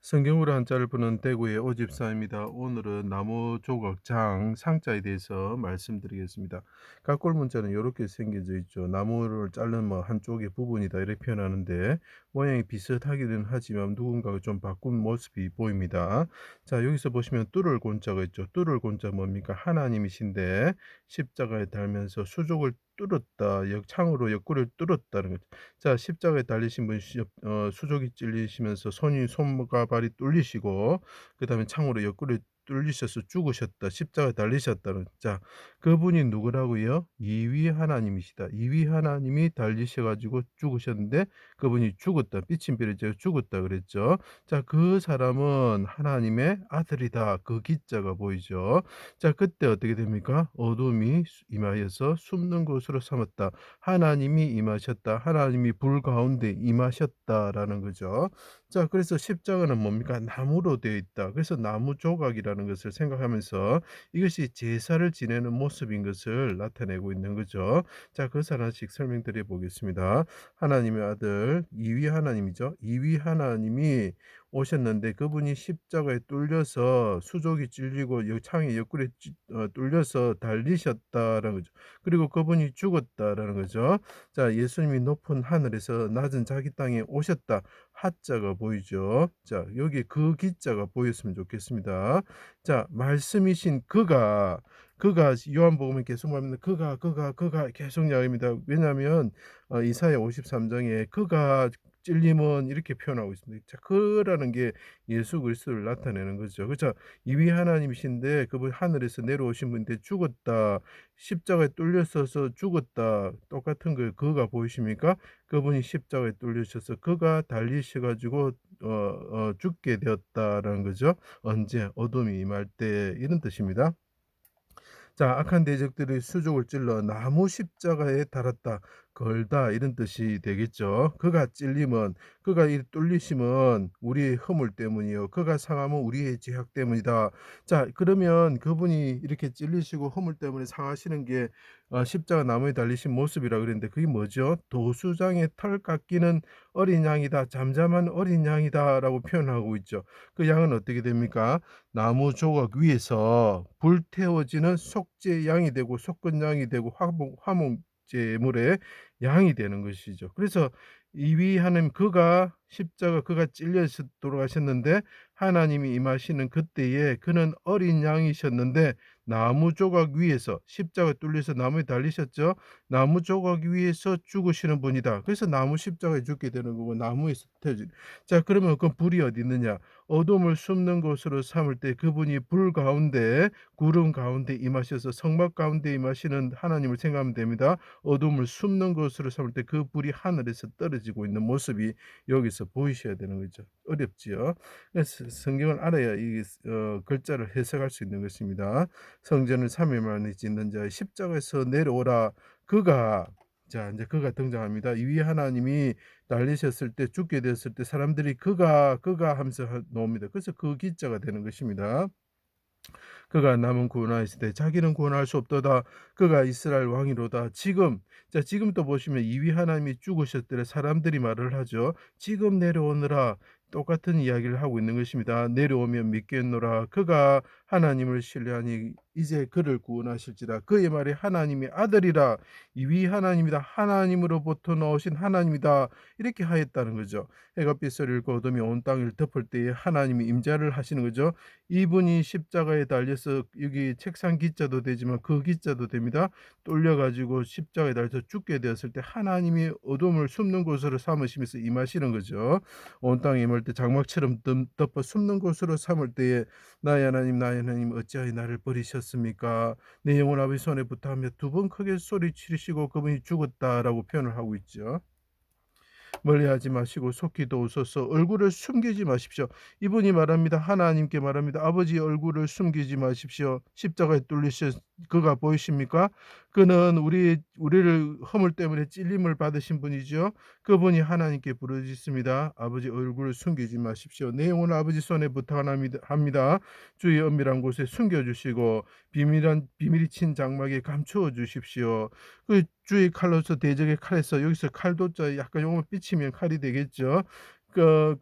성경으로 한자를 보는 대구의 오집사입니다. 오늘은 나무 조각 장 상자에 대해서 말씀드리겠습니다. 각골 문자는 이렇게 생겨져 있죠. 나무를 자른 한쪽의 부분이다 이렇게 표현하는데 모양이 비슷하기는 하지만 누군가가 좀 바꾼 모습이 보입니다. 자, 여기서 보시면 뚫을 곤자가 있죠. 뚫을 곤자 뭡니까? 하나님이신데 십자가에 달면서 수족을 뚫었다. 창으로 옆구리를 뚫었다는 거죠. 자, 십자가에 달리신 분이 수족이 찔리시면서 손과 발이 뚫리시고 그다음에 창으로 옆구리 뚫리셔서 죽으셨다. 십자가에 달리셨다는, 자, 그분이 누구라고요? 이위 하나님이시다. 이위 하나님이 달리셔 가지고 죽으셨는데 그분이 죽었다. 빛인 별이 제가 죽었다 그랬죠. 자, 그 사람은 하나님의 아들이다. 그 기자가 보이죠. 자, 그때 어떻게 됩니까? 어둠이 임하여서 숨는 곳으로 삼았다. 하나님이 임하셨다. 하나님이 불 가운데 임하셨다라는 거죠. 자, 그래서 십자가는 뭡니까? 나무로 되어 있다. 그래서 나무 조각이라는 것을 생각하면서 이것이 제사를 지내는 모습인 것을 나타내고 있는 거죠. 자, 그것을 하나씩 설명드려 보겠습니다. 하나님의 아들 이위 하나님이죠. 이위 하나님이 오셨는데 그분이 십자가에 뚫려서 수족이 찔리고 창이 옆구리에 뚫려서 달리셨다라는 거죠. 그리고 그분이 죽었다라는 거죠. 자, 예수님이 높은 하늘에서 낮은 자기 땅에 오셨다. 하자가 보이죠. 자, 여기 그 기자가 보였으면 좋겠습니다. 자, 말씀이신 그가 요한복음에 계속 말합니다. 그가 계속 이야기합니다. 왜냐하면 이사야 53장에 그가 찔림은 이렇게 표현하고 있습니다. 자, 그라는 게 예수 그리스도를 나타내는 거죠. 그렇죠? 이위 하나님이신데 그분 하늘에서 내려오신 분인데 죽었다. 십자가에 뚫렸어서 죽었다. 똑같은 거 그가 보이십니까? 그분이 십자가에 뚫리셔서 그가 달리셔 가지고 죽게 되었다라는 거죠. 언제? 어둠이 임할 때 이런 뜻입니다. 자, 악한 대적들이 수족을 찔러 나무 십자가에 달았다. 걸다 이런 뜻이 되겠죠. 그가 찔림은 그가 이 뚫리심은 우리의 허물 때문이요. 그가 상함은 우리의 죄악 때문이다. 자, 그러면 그분이 이렇게 찔리시고 허물 때문에 상하시는 게 십자가 나무에 달리신 모습이라 그랬는데 그게 뭐죠? 도수장에 털 깎이는 어린 양이다. 잠잠한 어린 양이다라고 표현하고 있죠. 그 양은 어떻게 됩니까? 나무 조각 위에서 불태워지는 속죄 양이 되고 속건 양이 되고 화목제물의 양이 되는 것이죠. 그래서 이위 하나님 그가 십자가 그가 찔려서 돌아가셨는데 하나님이 임하시는 그때에 그는 어린 양이셨는데 나무 조각 위에서 십자가 뚫려서 나무에 달리셨죠. 나무 조각 위에서 죽으시는 분이다. 그래서 나무 십자가에 죽게 되는 거고 나무에서 태워지. 자, 그러면 그 불이 어디 있느냐? 어둠을 숨는 곳으로 삼을 때 그분이 불 가운데 구름 가운데 임하셔서 성막 가운데 임하시는 하나님을 생각하면 됩니다. 어둠을 숨는 곳으로 삼을 때 그 불이 하늘에서 떨어지고 있는 모습이 여기서 보이셔야 되는 거죠. 어렵지요. 그래서 성경을 알아야 이 글자를 해석할 수 있는 것입니다. 성전을 3일 만에 짓는 자 십자가에서 내려오라. 그가, 자, 이제 그가 등장합니다. 이 하나님이 날리셨을 때 죽게 되었을 때 사람들이 그가 하면서 나옵니다. 그래서 그 기자가 되는 것입니다. 그가 남은 구원하였을 때 자기는 구원할 수 없도다. 그가 이스라엘 왕이로다. 지금, 자, 지금 또 보시면 이위 하나님이 죽으셨더래 사람들이 말을 하죠. 지금 내려오느라 똑같은 이야기를 하고 있는 것입니다. 내려오면 믿겠노라. 그가 하나님을 신뢰하니 이제 그를 구원하실지라. 그의 말이 하나님의 아들이라. 이위 하나님이다. 하나님으로부터 나오신 하나님이다. 이렇게 하였다는 거죠. 해가 빛을 잃고 어둠이 온 땅을 덮을 때에 하나님이 임재를 하시는 거죠. 이분이 십자가에 달려서 여기 책상 기자도 되지만 그 기자도 됩니다. 뚫려 가지고 십자가에 달려서 죽게 되었을 때 하나님이 어둠을 숨는 곳으로 삼으시면서 임하시는 거죠. 온 땅에 임할 때 장막처럼 덮어 숨는 곳으로 삼을 때에 나의 하나님 어찌하여 나를 버리셨습니까? 내 영혼 아버지 손에 붙하며 두 번 크게 소리 치르시고 그분이 죽었다라고 표현을 하고 있죠. 멀리하지 마시고 속히 도우소서. 얼굴을 숨기지 마십시오. 이분이 말합니다. 하나님께 말합니다. 아버지 얼굴을 숨기지 마십시오. 십자가에 뚫리신 그가 보이십니까? 그는 우리를 허물 때문에 찔림을 받으신 분이죠. 그분이 하나님께 부르짖습니다. 아버지 얼굴을 숨기지 마십시오. 내 영혼 아버지 손에 부탁합니다. 주의 은밀한 곳에 숨겨주시고 비밀이 친 장막에 감추어 주십시오. 그 주의 칼로서 대적의 칼에서 여기서 칼도자 약간 요걸 삐치면 칼이 되겠죠. 그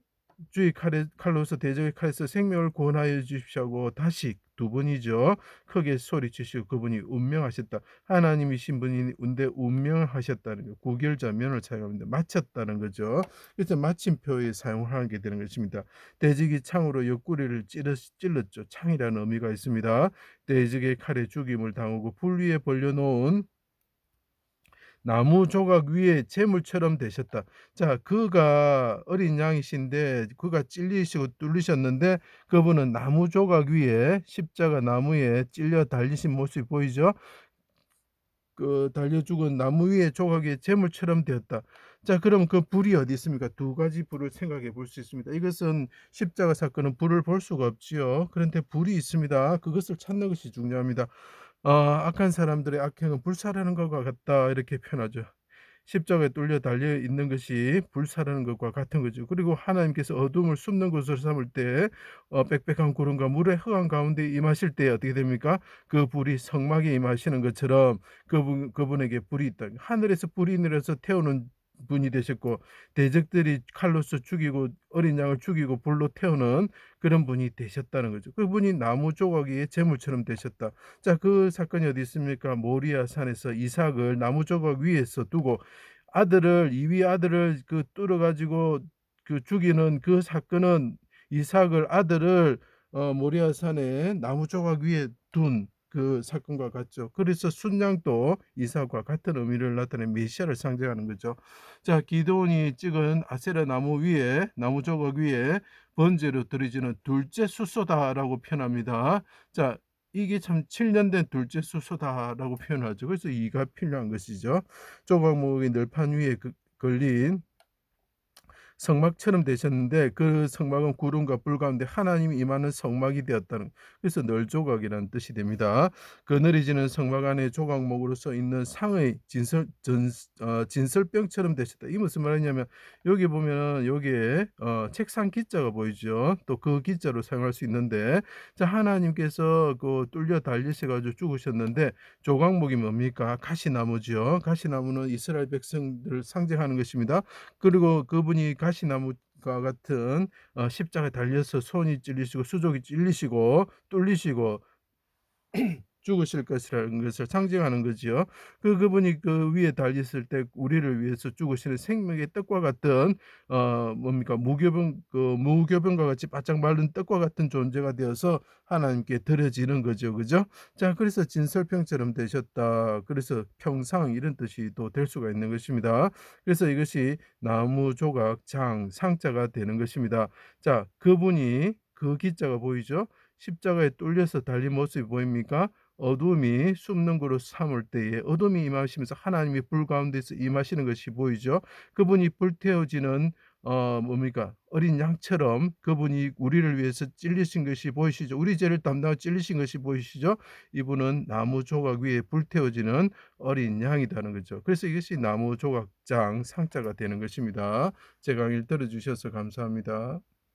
주의 칼로서 대적의 칼에서 생명을 구원하여 주십시오 하고 다시 두 번이죠. 크게 소리치시고 그분이 운명하셨다. 하나님이신 분이 근데 운명하셨다는 거 구결자면을 사용합니다. 마쳤다는 거죠. 그래서 마침표에 사용하게 되는 것입니다. 대적이 창으로 옆구리를 찔렀죠. 창이라는 의미가 있습니다. 대적의 칼에 죽임을 당하고 불 위에 벌려놓은 나무 조각 위에 재물처럼 되셨다. 자, 그가 어린 양이신데 그가 찔리시고 뚫리셨는데 그분은 나무 조각 위에 십자가 나무에 찔려 달리신 모습이 보이죠? 그 달려 죽은 나무 위에 조각이 재물처럼 되었다. 자, 그럼 그 불이 어디 있습니까? 두 가지 불을 생각해 볼 수 있습니다. 이것은 십자가 사건은 불을 볼 수가 없지요. 그런데 불이 있습니다. 그것을 찾는 것이 중요합니다. 악한 사람들의 악행은 불사라는 것과 같다 이렇게 표현하죠. 십자가에 뚫려 달려 있는 것이 불사라는 것과 같은 거죠. 그리고 하나님께서 어둠을 숨는 곳으로 삼을 때 빽빽한 구름과 물의 흑암 가운데 임하실 때 어떻게 됩니까? 그 불이 성막에 임하시는 것처럼 그분에게 불이 있다. 하늘에서 불이 내려서 태우는 분이 되셨고 대적들이 칼로서 죽이고 어린 양을 죽이고 불로 태우는 그런 분이 되셨다는 거죠. 그분이 나무 조각이 제물처럼 되셨다. 자, 그 사건이 어디 있습니까? 모리아 산에서 이삭을 나무 조각 위에서 두고 이위 아들을 그 뚫어 가지고 그 죽이는 그 사건은 아들을 모리아 산에 나무 조각 위에 둔 그 사건과 같죠. 그래서 순양도 이삭과 같은 의미를 나타낸 메시아를 상징하는 거죠. 자, 기드온이 찍은 아세라 나무 조각 위에 번제로 드려지는 둘째 숫소다라고 표현합니다. 자, 이게 참 7년 된 둘째 숫소다라고 표현하죠. 그래서 이가 필요한 것이죠. 조각목이 늘판 위에 걸린 성막처럼 되셨는데 그 성막은 구름과 불 가운데 하나님이 임하는 성막이 되었다는, 그래서 널조각이라는 뜻이 됩니다. 그늘이지는 성막 안에 조각목으로 써 있는 상의 진설병처럼 되셨다. 이 무슨 말이냐면 여기 보면 여기에 책상 기자가 보이죠. 또 그 기자로 사용할 수 있는데, 자, 하나님께서 그 뚫려 달리셔 가지고 죽으셨는데 조각목이 뭡니까? 가시나무죠. 가시나무는 이스라엘 백성들을 상징하는 것입니다. 그리고 그분이 가시나무과 같은 십자가에 달려서 손이 찔리시고 수족이 찔리시고 뚫리시고 죽으실 것이라는 것을 상징하는 거지요. 그분이 그 위에 달렸을 때 우리를 위해서 죽으시는 생명의 떡과 같은 뭡니까? 무교병과 같이 바짝 마른 떡과 같은 존재가 되어서 하나님께 드려지는 거죠. 그죠? 자, 그래서 진설병처럼 되셨다. 그래서 평상 이런 뜻이 또 될 수가 있는 것입니다. 그래서 이것이 나무 조각 장 상자가 되는 것입니다. 자, 그분이 그 기자가 보이죠? 십자가에 뚫려서 달린 모습이 보입니까? 어둠이 숨는 그로 삼을 때에 어둠이 임하시면서 하나님이 불 가운데서 임하시는 것이 보이죠. 그분이 불태워지는 뭡니까? 어린 양처럼 그분이 우리를 위해서 찔리신 것이 보이시죠. 우리 죄를 담당하고 찔리신 것이 보이시죠. 이분은 나무 조각 위에 불태워지는 어린 양이라는 거죠. 그래서 이것이 나무 조각장 상자가 되는 것입니다. 제 강의를 들어주셔서 감사합니다.